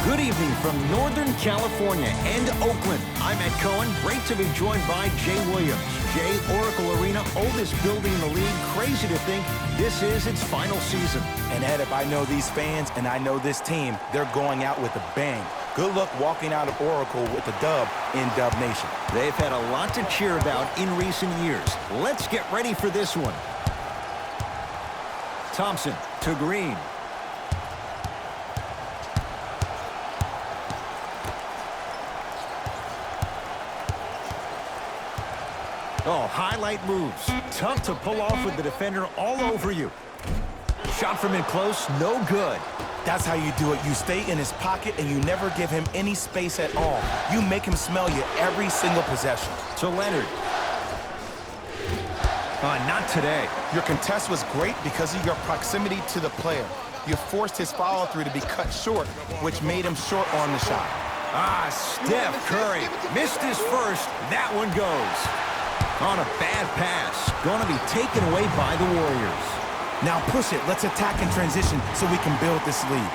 Good evening from Northern California and Oakland. I'm Ed Cohen. Great to be joined by Jay Williams. Jay, Oracle Arena, oldest building in the league. Crazy to think this is its final season. And Ed, if I know these fans and I know this team, they're going out with a bang. Good luck walking out of Oracle with a dub in Dub Nation. They've had a lot to cheer about in recent years. Let's get ready for this one. Thompson to Green. Oh, highlight moves. Tough to pull off with the defender all over you. Shot from in close, no good. That's how you do it. You stay in his pocket and you never give him any space at all. You make him smell you every single possession. To Leonard. Not today. Your contest was great because of your proximity to the player. You forced his follow-through to be cut short, which made him short on the shot. Steph Curry missed his first. That one goes. On a bad pass. Going to be taken away by the Warriors. Now push it. Let's attack in transition so we can build this lead.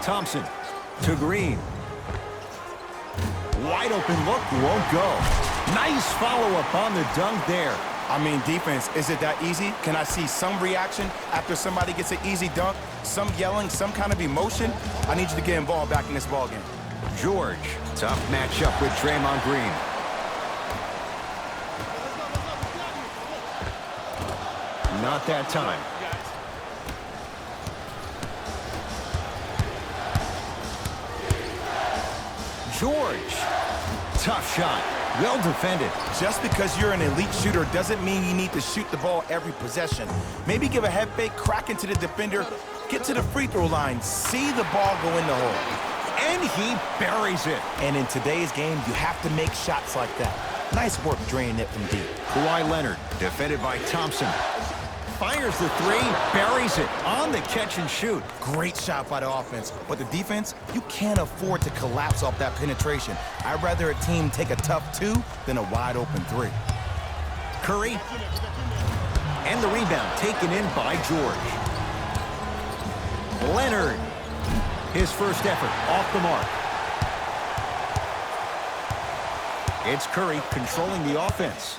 Thompson to Green. Wide open look, won't go. Nice follow-up on the dunk there. I mean, defense, is it that easy? Can I see some reaction after somebody gets an easy dunk? Some yelling, some kind of emotion? I need you to get involved back in this ballgame. George, tough matchup with Draymond Green. Not that time. George, tough shot, well defended. Just because you're an elite shooter doesn't mean you need to shoot the ball every possession. Maybe give a head fake, crack into the defender, get to the free throw line, see the ball go in the hole. And he buries it. And in today's game, you have to make shots like that. Nice work draining it from deep. Kawhi Leonard, defended by Thompson. Fires the three, buries it on the catch and shoot. Great shot by the offense. But the defense, you can't afford to collapse off that penetration. I'd rather a team take a tough two than a wide open three. Curry. And the rebound taken in by George. Leonard. His first effort off the mark. It's Curry controlling the offense.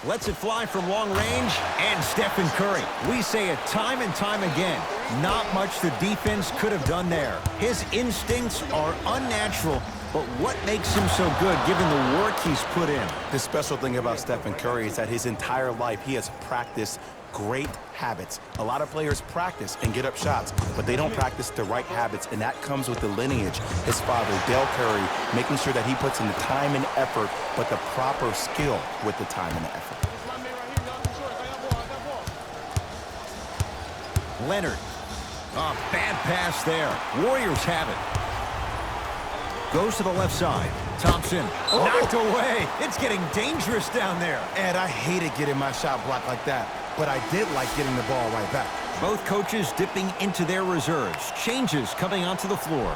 Lets it fly from long range, and Stephen Curry. We say it time and time again. Not much the defense could have done there. His instincts are unnatural, but what makes him so good given the work he's put in? The special thing about Stephen Curry is that his entire life he has practiced great habits. A lot of players practice and get up shots, but they don't practice the right habits, and that comes with the lineage. His father, Dell Curry, making sure that he puts in the time and effort, but the proper skill with the time and the effort. Leonard. Bad pass there. Warriors have it. Goes to the left side. Thompson knocked away. It's getting dangerous down there. And I hated getting my shot blocked like that, but I did like getting the ball right back. Both coaches dipping into their reserves. Changes coming onto the floor.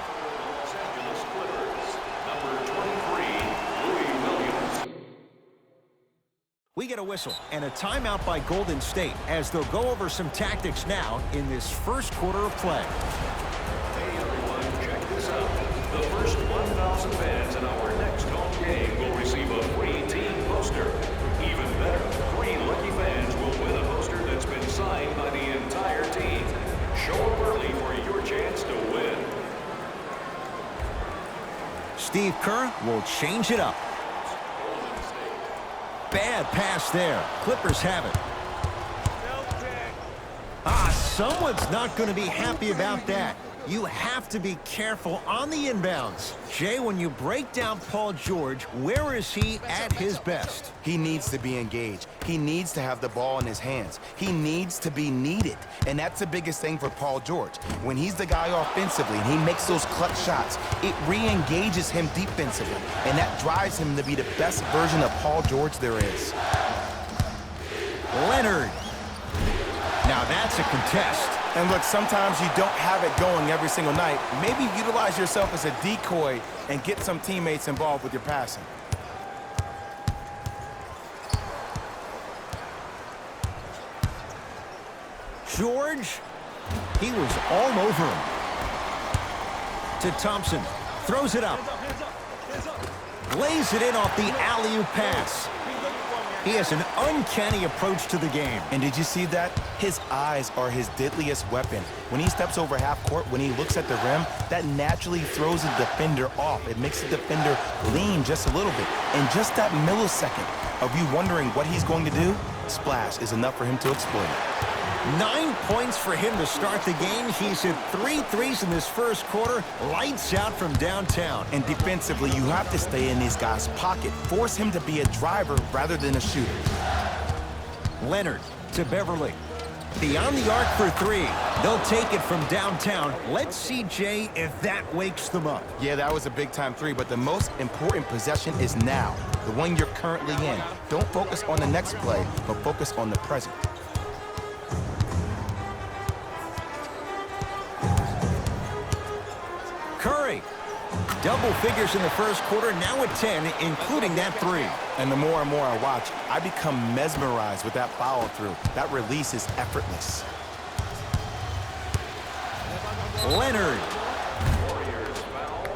We get a whistle and a timeout by Golden State as they'll go over some tactics now in this first quarter of play. Hey everyone, check this out. The first 1,000 fans in our next home game will receive a free team poster. Even better, 3 lucky fans will win a poster that's been signed by the entire team. Show up early for your chance to win. Steve Kerr will change it up. Bad pass there. Clippers have it. Someone's not going to be happy about that. You have to be careful on the inbounds. Jay, when you break down Paul George, where is he at his best? He needs to be engaged. He needs to have the ball in his hands. He needs to be needed. And that's the biggest thing for Paul George. When he's the guy offensively and he makes those clutch shots, it re-engages him defensively. And that drives him to be the best version of Paul George there is. Leonard. Now that's a contest. And look, sometimes you don't have it going every single night. Maybe utilize yourself as a decoy and get some teammates involved with your passing. George He was all over him. To Thompson. Throws it up. Lays it in off the alley-oop pass. He has an uncanny approach to the game. And did you see that? His eyes are his deadliest weapon. When he steps over half court, when he looks at the rim, that naturally throws the defender off. It makes the defender lean just a little bit. And just that millisecond of you wondering what he's going to do, splash is enough for him to exploit it. 9 points for him to start the game. He's hit 3 threes in this first quarter. Lights out from downtown. And defensively, you have to stay in these guys' pocket. Force him to be a driver rather than a shooter. Leonard to Beverly. Beyond the arc for 3. They'll take it from downtown. Let's see, Jay, if that wakes them up. Yeah, that was a big-time 3, but the most important possession is now, the one you're currently in. Don't focus on the next play, but focus on the present. Curry. Double figures in the first quarter, now at 10, including that 3. And the more and more I watch, I become mesmerized with that follow-through. That release is effortless. Leonard. Warriors foul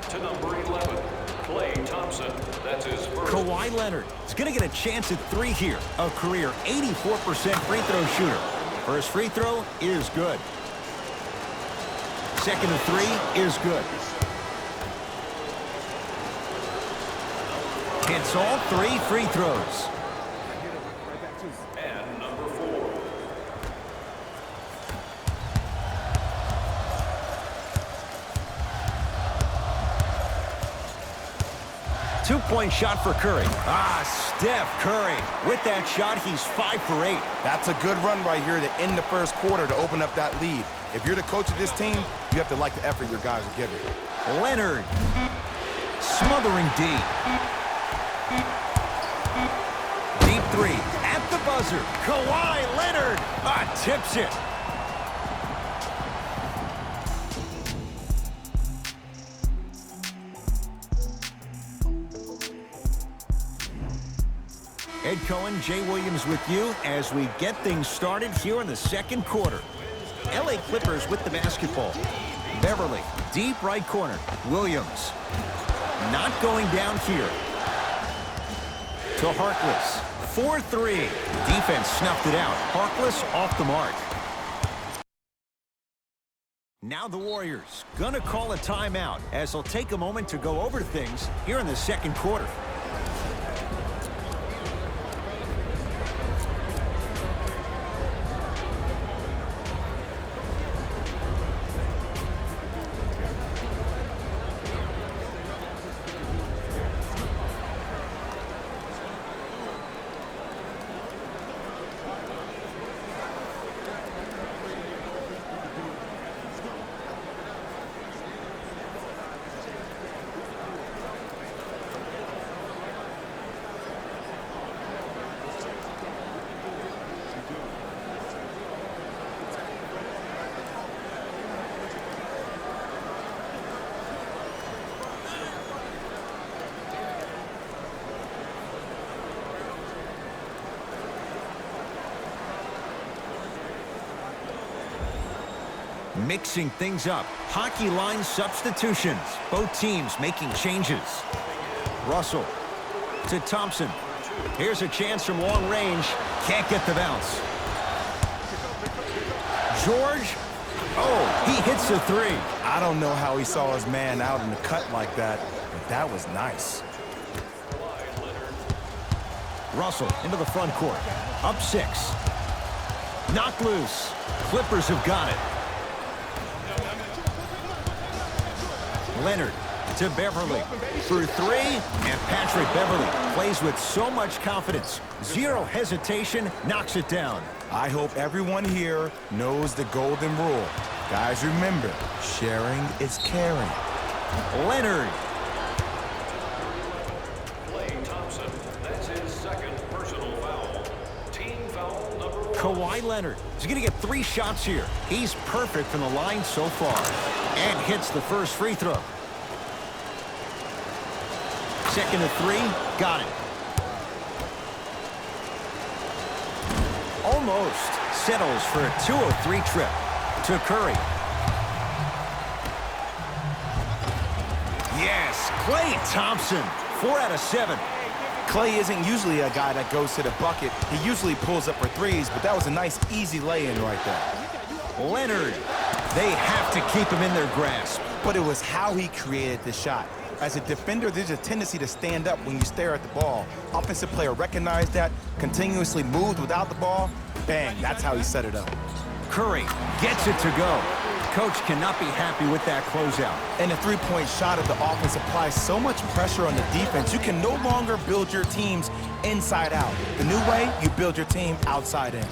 to number 11, Klay Thompson. That's his first. Kawhi Leonard is going to get a chance at 3 here. A career 84% free throw shooter. First free throw is good. Second to 3 is good. Hits all 3 free throws. And number 4. 2-point shot for Curry. Steph Curry. With that shot, he's 5 for 8. That's a good run right here to end the first quarter to open up that lead. If you're the coach of this team, you have to like the effort your guys are giving. Leonard. Smothering deep. Deep 3 at the buzzer. Kawhi Leonard tips it. Ed Cohen, Jay Williams with you as we get things started here in the second quarter. LA Clippers with the basketball. Beverly, deep right corner. Williams. Not going down here. To Harkless. 4-3. Defense snuffed it out. Harkless off the mark. Now the Warriors gonna call a timeout as they'll take a moment to go over things here in the second quarter. Mixing things up. Hockey line substitutions. Both teams making changes. Russell to Thompson. Here's a chance from long range. Can't get the bounce. George. Oh, he hits a 3. I don't know how he saw his man out in the cut like that, but that was nice. Russell into the front court. Up 6. Knocked loose. Clippers have got it. Leonard to Beverly. Through 3, and Patrick Beverly plays with so much confidence. Zero hesitation, knocks it down. I hope everyone here knows the golden rule. Guys, remember, sharing is caring. Leonard. Klay Thompson. That's his second personal foul. Team foul number 1. Kawhi Leonard is going to get 3 shots here. He's perfect from the line so far. And hits the first free throw. Second to 3, got it. Almost settles for a 2-of-3 trip. to Curry. Yes, Klay Thompson, 4 out of 7. Klay isn't usually a guy that goes to the bucket. He usually pulls up for threes, but that was a nice, easy lay-in right there. Leonard, they have to keep him in their grasp. But it was how he created the shot. As a defender, there's a tendency to stand up when you stare at the ball. Offensive player recognized that, continuously moved without the ball. Bang, that's how he set it up. Curry gets it to go. Coach cannot be happy with that closeout. And the three-point shot of the offense applies so much pressure on the defense, you can no longer build your teams inside out. The new way, you build your team outside in.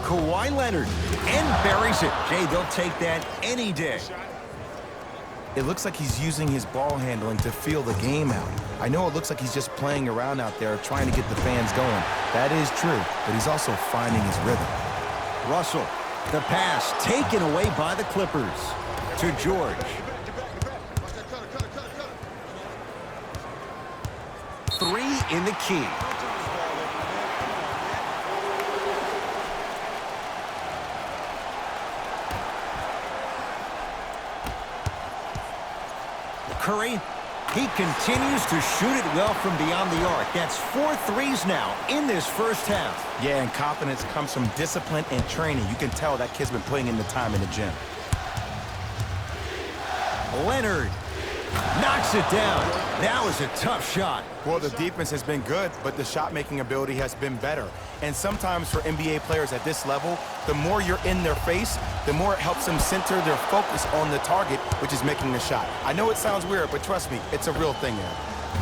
Kawhi Leonard, and buries it. Jay, they'll take that any day. It looks like he's using his ball handling to feel the game out. I know it looks like he's just playing around out there trying to get the fans going. That is true, but he's also finding his rhythm. Russell, the pass taken away by the Clippers to George. Three in the key. Curry, he continues to shoot it well from beyond the arc. That's 4 threes now in this first half. Yeah, and confidence comes from discipline and training. You can tell that kid's been putting in the time in the gym. Leonard knocks it down. That was a tough shot. Well, the defense has been good, but the shot-making ability has been better. And sometimes for NBA players at this level, the more you're in their face, the more it helps them center their focus on the target, which is making the shot. I know it sounds weird, but trust me, it's a real thing there.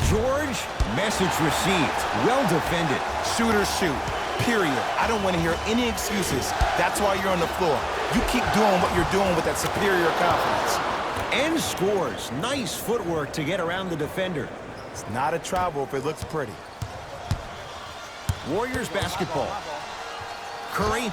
George, message received. Well defended. Shooters shoot, period. I don't want to hear any excuses. That's why you're on the floor. You keep doing what you're doing with that superior confidence. And scores. Nice footwork to get around the defender. It's not a travel if it looks pretty. Warriors basketball. Curry.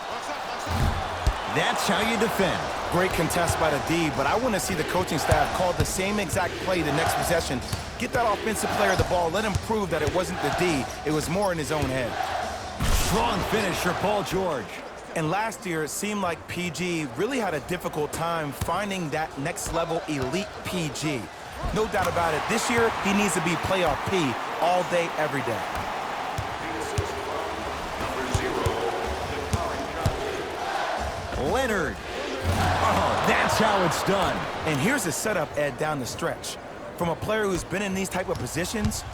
That's how you defend. Great contest by the D, but I want to see the coaching staff call the same exact play the next possession. Get that offensive player the ball. Let him prove that it wasn't the D. It was more in his own head. Strong finisher, Paul George. And last year, it seemed like PG really had a difficult time finding that next-level elite PG. No doubt about it, this year, he needs to be playoff P all day, every day. Leonard. Oh, that's how it's done. And here's the setup, Ed, down the stretch. From a player who's been in these type of positions,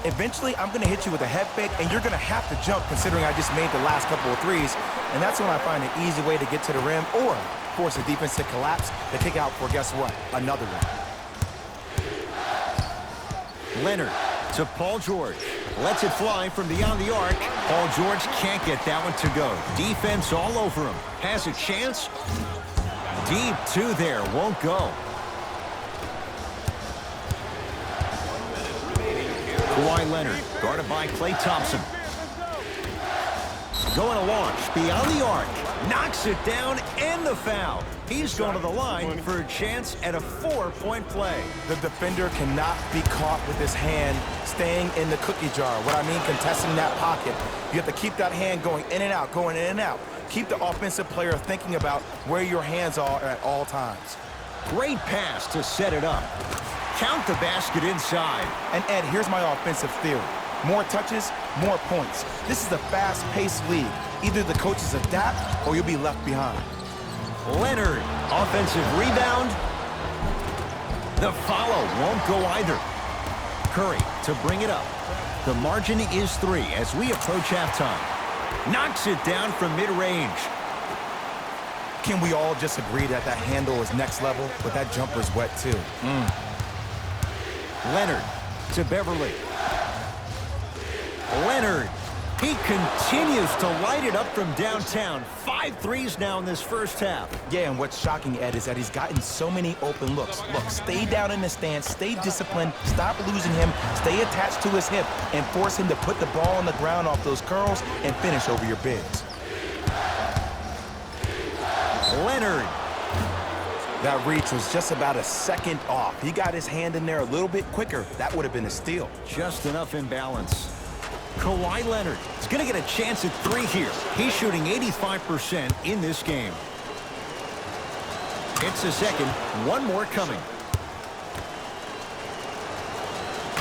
eventually I'm going to hit you with a head fake, and you're going to have to jump considering I just made the last couple of threes. And that's when I find an easy way to get to the rim or force the defense to collapse to kick out for, guess what, another one. Leonard to Paul George. Lets it fly from beyond the arc. Paul George can't get that one to go. Defense all over him. Has a chance. Deep two there. Won't go. Kawhi Leonard guarded by Klay Thompson. Going to launch beyond the arc. Knocks it down and the foul. He's going to the line for a chance at a 4-point play. The defender cannot be caught with his hand staying in the cookie jar. What I mean, contesting that pocket. You have to keep that hand going in and out, going in and out. Keep the offensive player thinking about where your hands are at all times. Great pass to set it up. Count the basket inside. And Ed, here's my offensive theory. More touches, more points. This is a fast-paced league. Either the coaches adapt or you'll be left behind. Leonard, offensive rebound. The follow won't go either. Curry to bring it up. The margin is 3 as we approach halftime. Knocks it down from mid-range. Can we all just agree that that handle is next level, but that jumper's wet too? Leonard to Beverly. Leonard, he continues to light it up from downtown. 5 threes now in this first half. Yeah, and what's shocking, Ed, is that he's gotten so many open looks. Look, stay down in the stance, stay disciplined, stop losing him, stay attached to his hip, and force him to put the ball on the ground off those curls and finish over your bigs. Leonard. That reach was just about a second off. He got his hand in there a little bit quicker. That would have been a steal. Just enough imbalance. Kawhi Leonard is going to get a chance at 3 here. He's shooting 85% in this game. It's a second. One more coming.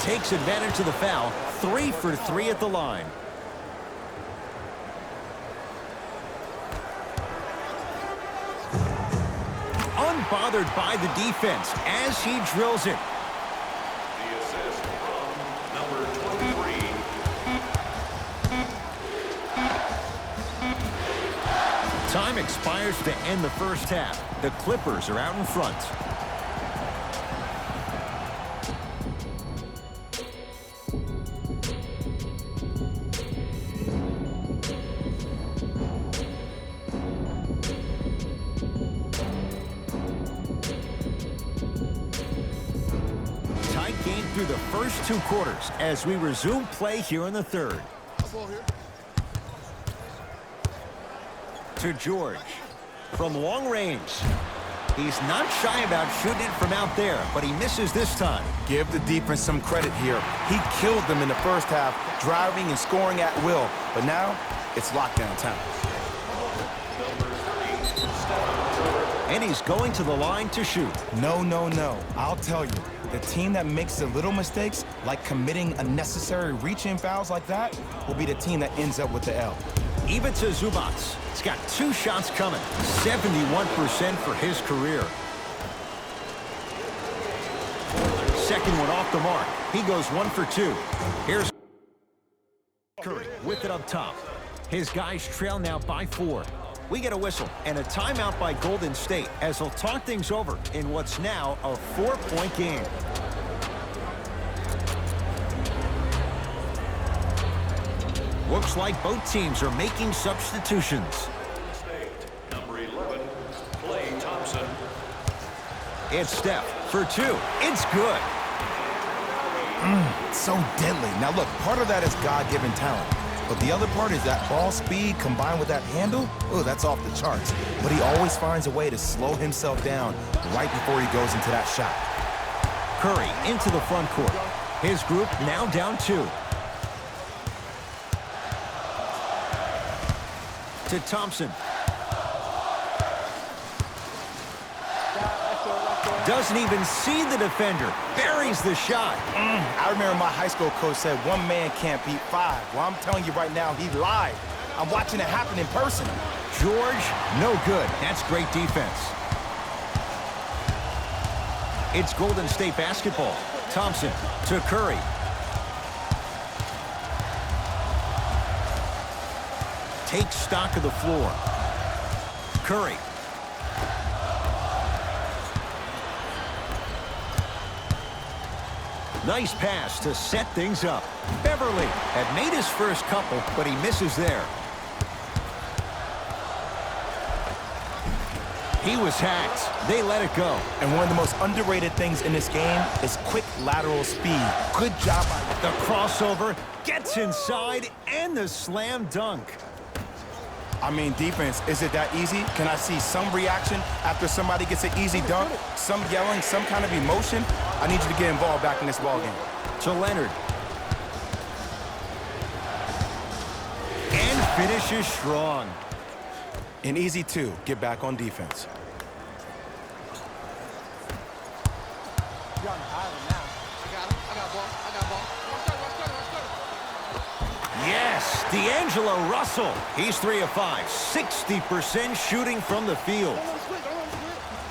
Takes advantage of the foul. 3 for 3 at the line. Unbothered by the defense as he drills it. The assist from number 23. Time expires to end the first half. The Clippers are out in front. Tight game through the first 2 quarters as we resume play here in the third. To George. From long range. He's not shy about shooting it from out there, but he misses this time. Give the defense some credit here. He killed them in the first half, driving and scoring at will. But now, it's lockdown time. And he's going to the line to shoot. No, no, no. I'll tell you, the team that makes the little mistakes, like committing unnecessary reach-in fouls like that, will be the team that ends up with the L. Ivica Zubac. He's got 2 shots coming. 71% for his career. Second one off the mark. He goes 1 for 2. Here's Curry with it up top. His guys trail now by 4. We get a whistle and a timeout by Golden State as they'll talk things over in what's now a 4-point game. Looks like both teams are making substitutions. State, number 11, Klay Thompson. It's Steph for 2. It's good. So deadly. Now look, part of that is God-given talent. But the other part is that ball speed combined with that handle. Oh, that's off the charts. But he always finds a way to slow himself down right before he goes into that shot. Curry into the front court. His group now down 2. To Thompson. Doesn't even see the defender. Buries the shot. I remember my high school coach said 1 man can't beat 5. Well, I'm telling you right now, he lied. I'm watching it happen in person. George, no good. That's great defense. It's Golden State basketball. Thompson to Curry. Takes stock of the floor. Curry. Nice pass to set things up. Beverly had made his first couple, but he misses there. He was hacked. They let it go. And one of the most underrated things in this game is quick lateral speed. Good job by The crossover gets inside and the slam dunk. I mean, defense, is it that easy? Can I see some reaction after somebody gets an easy dunk? Some yelling, some kind of emotion? I need you to get involved back in this ballgame. To Leonard. And finishes strong. An easy 2. Get back on defense. Yes, D'Angelo Russell. He's 3 of 5. 60% shooting from the field.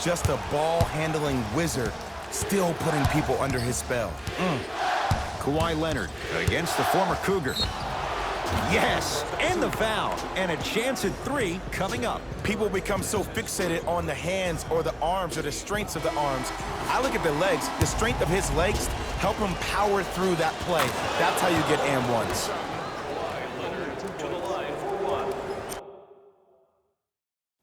Just a ball-handling wizard, still putting people under his spell. Kawhi Leonard against the former Cougar. Yes, and the foul. And a chance at 3 coming up. People become so fixated on the hands or the arms or the strengths of the arms. I look at the legs. The strength of his legs help him power through that play. That's how you get and ones. To the line for 1.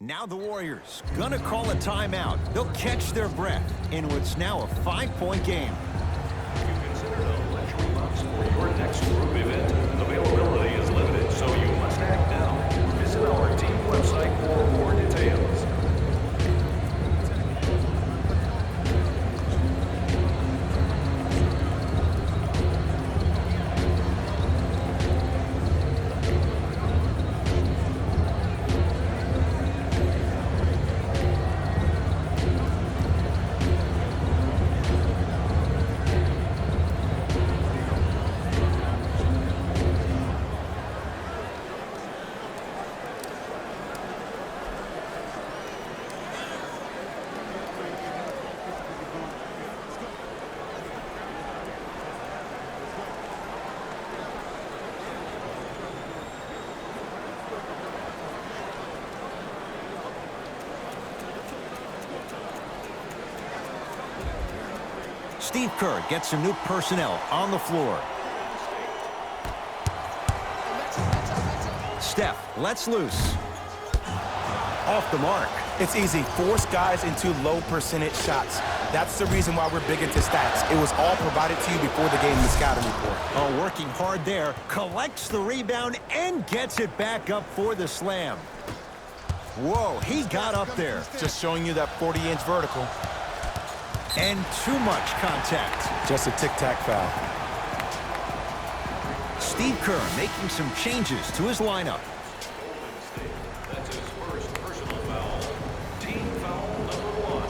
Now the Warriors gonna call a timeout. They'll catch their breath in what's now a 5-point game. You considered a luxury box for your next group event? Availability is limited, so you must act now. Visit our team website for more details. Steve Kerr gets some new personnel on the floor. Steph lets loose. Off the mark. It's easy. Force guys into low percentage shots. That's the reason why we're big into stats. It was all provided to you before the game in the scouting report. Oh, working hard there. Collects the rebound and gets it back up for the slam. Whoa, he got up there. Just showing you that 40-inch vertical. And too much contact. Just a tic-tac foul. Steve Kerr making some changes to his lineup. That's his first personal foul. Team foul number 1.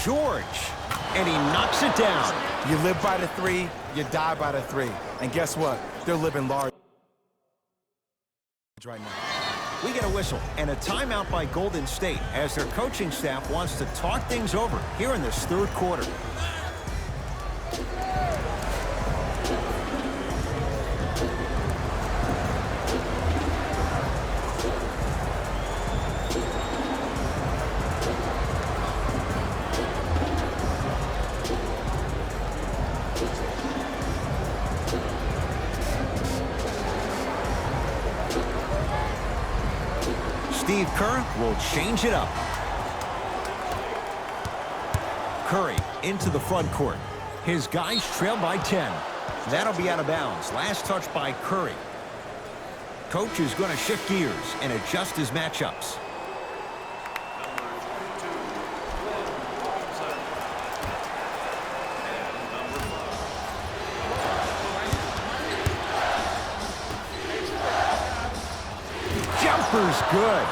George, and he knocks it down. You live by the 3, you die by the 3. And guess what? They're living large right now. We get a whistle and a timeout by Golden State as their coaching staff wants to talk things over here in this third quarter. Steve Kerr will change it up. Curry into the front court. His guys trail by 10. That'll be out of bounds. Last touch by Curry. Coach is going to shift gears and adjust his matchups. Jumper's good.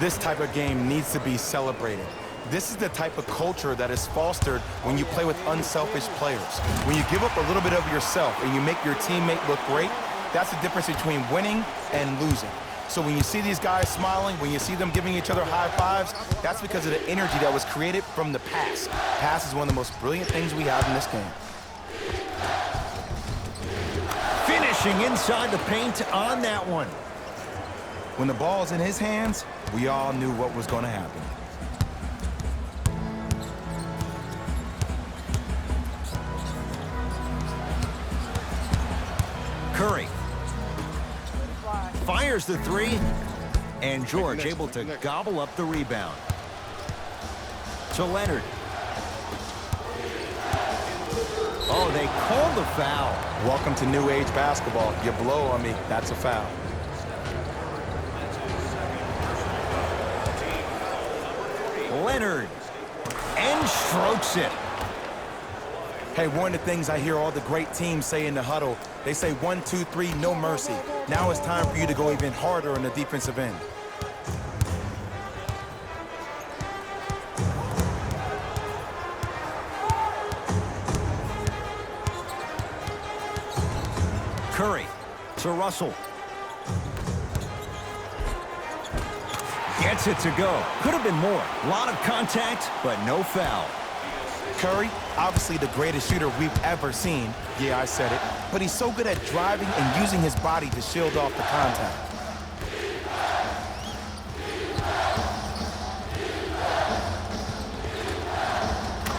This type of game needs to be celebrated. This is the type of culture that is fostered when you play with unselfish players. When you give up a little bit of yourself and you make your teammate look great, that's the difference between winning and losing. So when you see these guys smiling, when you see them giving each other high fives, that's because of the energy that was created from the pass. Pass is one of the most brilliant things we have in this game. Finishing inside the paint on that one. When the ball's in his hands, we all knew what was going to happen. Curry fires the 3, and George able to gobble up the rebound. To Leonard. Oh, they called the foul. Welcome to new age basketball. You blow on me, that's a foul. Leonard, and strokes it. Hey, one of the things I hear all the great teams say in the huddle, they say 1, 2, 3, no mercy. Now it's time for you to go even harder on the defensive end. Curry to Russell. Gets it to go. Could have been more. A lot of contact, but no foul. Curry, obviously the greatest shooter we've ever seen. Yeah, I said it. But he's so good at driving and using his body to shield off the contact.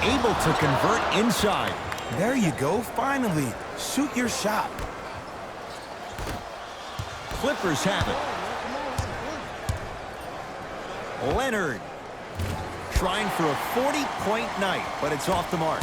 Able to convert inside. There you go, finally. Shoot your shot. Clippers have it. Leonard trying for a 40-point night, but it's off the mark.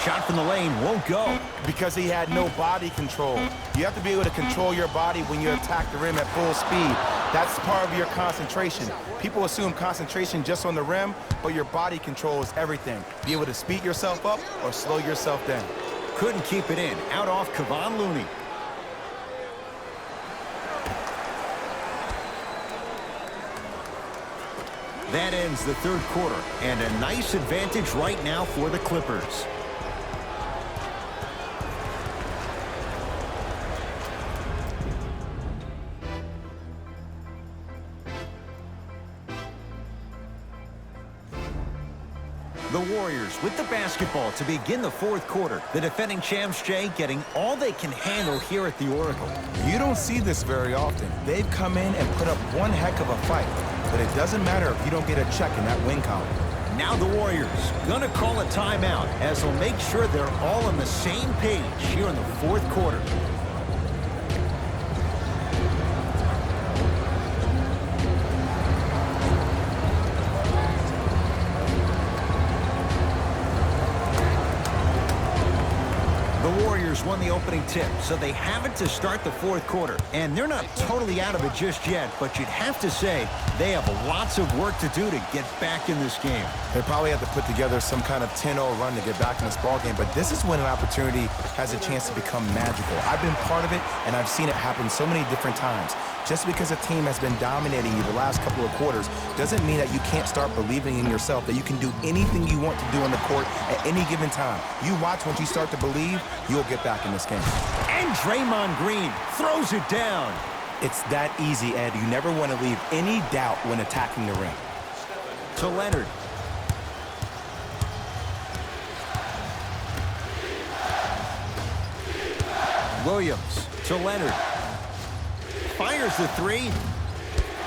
Shot from the lane won't go. Because he had no body control. You have to be able to control your body when you attack the rim at full speed. That's part of your concentration. People assume concentration just on the rim, but your body control is everything. Be able to speed yourself up or slow yourself down. Couldn't keep it in. Out off Kevon Looney. That ends the third quarter, and a nice advantage right now for the Clippers. The Warriors with the basketball to begin the fourth quarter. The defending champs, Jay, getting all they can handle here at the Oracle. You don't see this very often. They've come in and put up one heck of a fight, but it doesn't matter if you don't get a check in that win column. Now the Warriors gonna call a timeout as they'll make sure they're all on the same page here in the fourth quarter. The Warriors won the opening tip, so they have it to start the fourth quarter. And they're not totally out of it just yet, but you'd have to say they have lots of work to do to get back in this game. They probably have to put together some kind of 10-0 run to get back in this ballgame, but this is when an opportunity has a chance to become magical. I've been part of it, and I've seen it happen so many different times. Just because a team has been dominating you the last couple of quarters doesn't mean that you can't start believing in yourself, that you can do anything you want to do on the court at any given time. You watch, once you start to believe, you'll get back in this game. And Draymond Green throws it down. It's that easy, Ed. You never want to leave any doubt when attacking the rim. To Leonard. Williams to Leonard. Fires the three.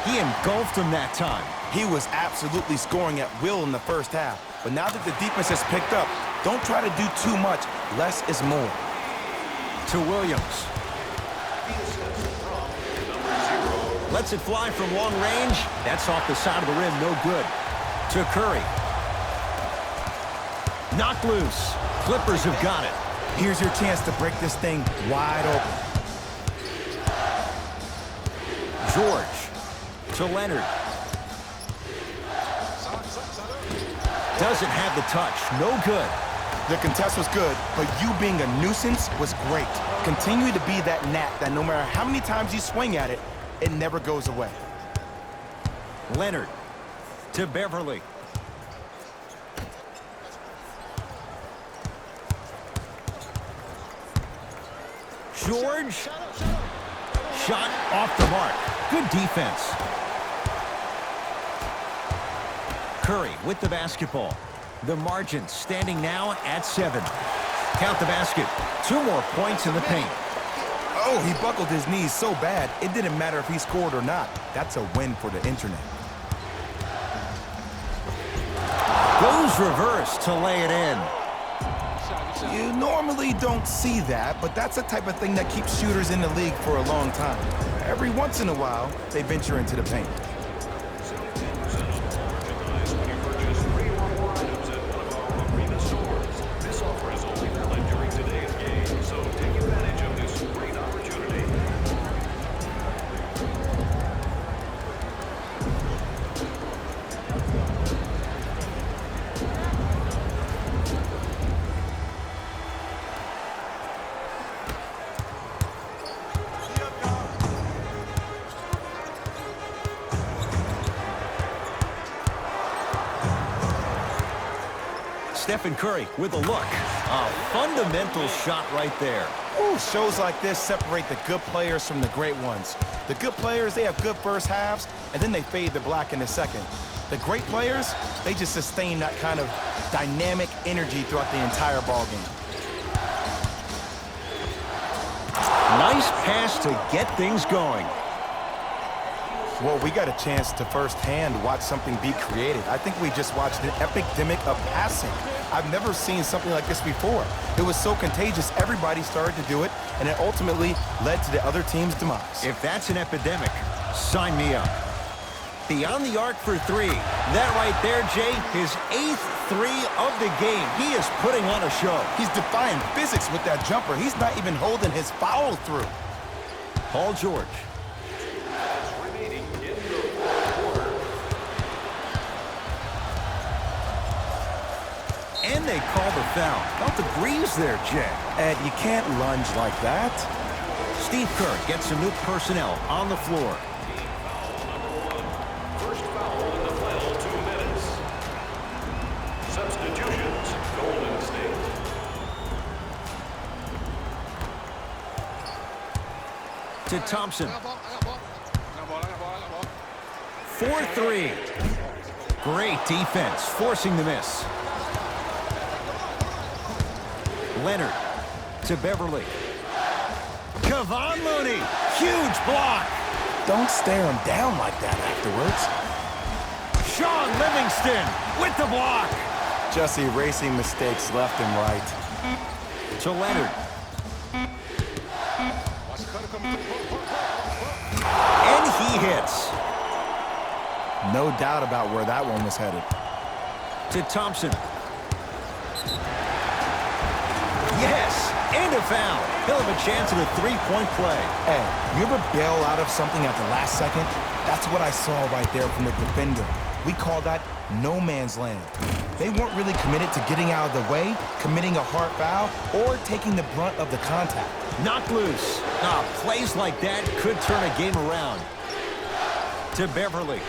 He engulfed him that time. He was absolutely scoring at will in the first half. But now that the defense has picked up, don't try to do too much. Less is more. To Williams. Lets it fly from long range. That's off the side of the rim, no good. To Curry. Knocked loose. Clippers have got it. Here's your chance to break this thing wide open. George to Leonard. Doesn't have the touch. No good. The contest was good, but you being a nuisance was great. Continue to be that gnat that no matter how many times you swing at it, it never goes away. Leonard to Beverly. George. Shot off the mark. Good defense. Curry with the basketball. The margin standing now at 7. Count the basket. 2 more points in the paint. Oh, he buckled his knees so bad, it didn't matter if he scored or not. That's a win for the internet. Goes reverse to lay it in. You normally don't see that, but that's the type of thing that keeps shooters in the league for a long time. Every once in a while, they venture into the paint. Stephen Curry with a look. A fundamental shot right there. Ooh, shows like this separate the good players from the great ones. The good players, they have good first halves, and then they fade to black in the second. The great players, they just sustain that kind of dynamic energy throughout the entire ballgame. Nice pass to get things going. Well, we got a chance to firsthand watch something be created. I think we just watched an epidemic of passing. I've never seen something like this before. It was so contagious, everybody started to do it, and it ultimately led to the other team's demise. If that's an epidemic, sign me up. Beyond the arc for 3. That right there, Jay, his 8th 3 of the game. He is putting on a show. He's defying physics with that jumper. He's not even holding his foul through. Paul George. And they call the foul. Felt the breeze there, Jay. Ed, you can't lunge like that. Steve Kerr gets some new personnel on the floor. First foul in the final 2 minutes. Substitutions, Golden State. To Thompson. 4-3. Great defense, forcing the miss. Leonard to Beverly. Kevon Looney, huge block. Don't stare him down like that afterwards. Sean Livingston with the block. Just erasing mistakes left and right. To Leonard. And he hits. No doubt about where that one was headed. To Thompson. Yes, and a foul. He'll have a chance at a three-point play. Hey, you ever bail out of something at the last second? That's what I saw right there from the defender. We call that no man's land. They weren't really committed to getting out of the way, committing a hard foul, or taking the brunt of the contact. Knocked loose. Plays like that could turn a game around. To Beverly.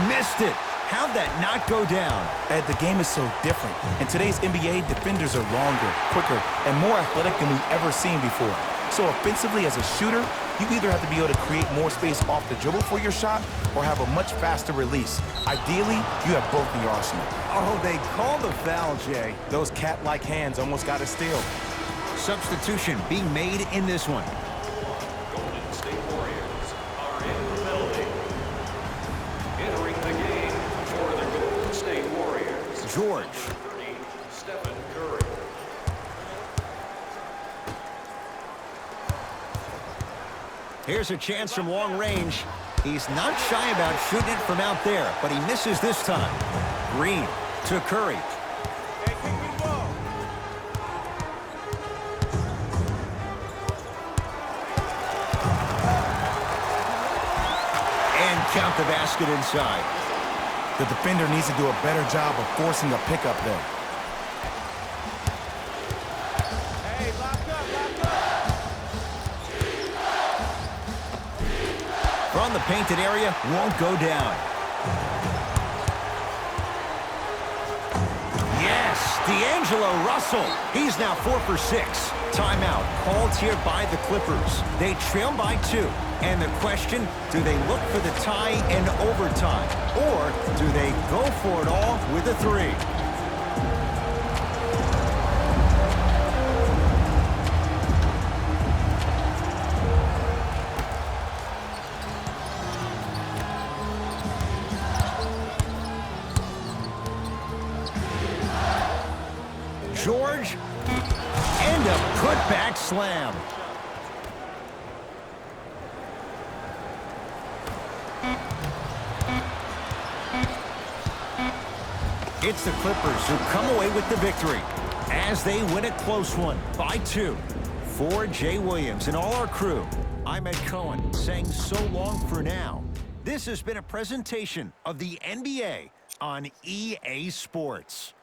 Missed it. How'd that not go down? Ed, the game is so different. In today's NBA, defenders are longer, quicker, and more athletic than we've ever seen before. So offensively, as a shooter, you either have to be able to create more space off the dribble for your shot or have a much faster release. Ideally, you have both in your arsenal. Oh, they called the foul, Jay. Those cat-like hands almost got a steal. Substitution being made in this one. Golden State Warriors are in the building. Entering the game for the Golden State Warriors. George. 30, Stephen Curry. Here's a chance from long range. He's not shy about shooting it from out there, but he misses this time. Green to Curry. And count the basket inside. The defender needs to do a better job of forcing a pickup there. From the painted area, won't go down. Yes, D'Angelo Russell. He's now 4 for 6. Timeout called here by the Clippers. They trail by 2. And the question, do they look for the tie in overtime? Or do they go for it all with a 3? George, and a putback slam. It's the Clippers who come away with the victory as they win a close one by 2. For Jay Williams and all our crew, I'm Ed Cohen saying so long for now. This has been a presentation of the NBA on EA Sports.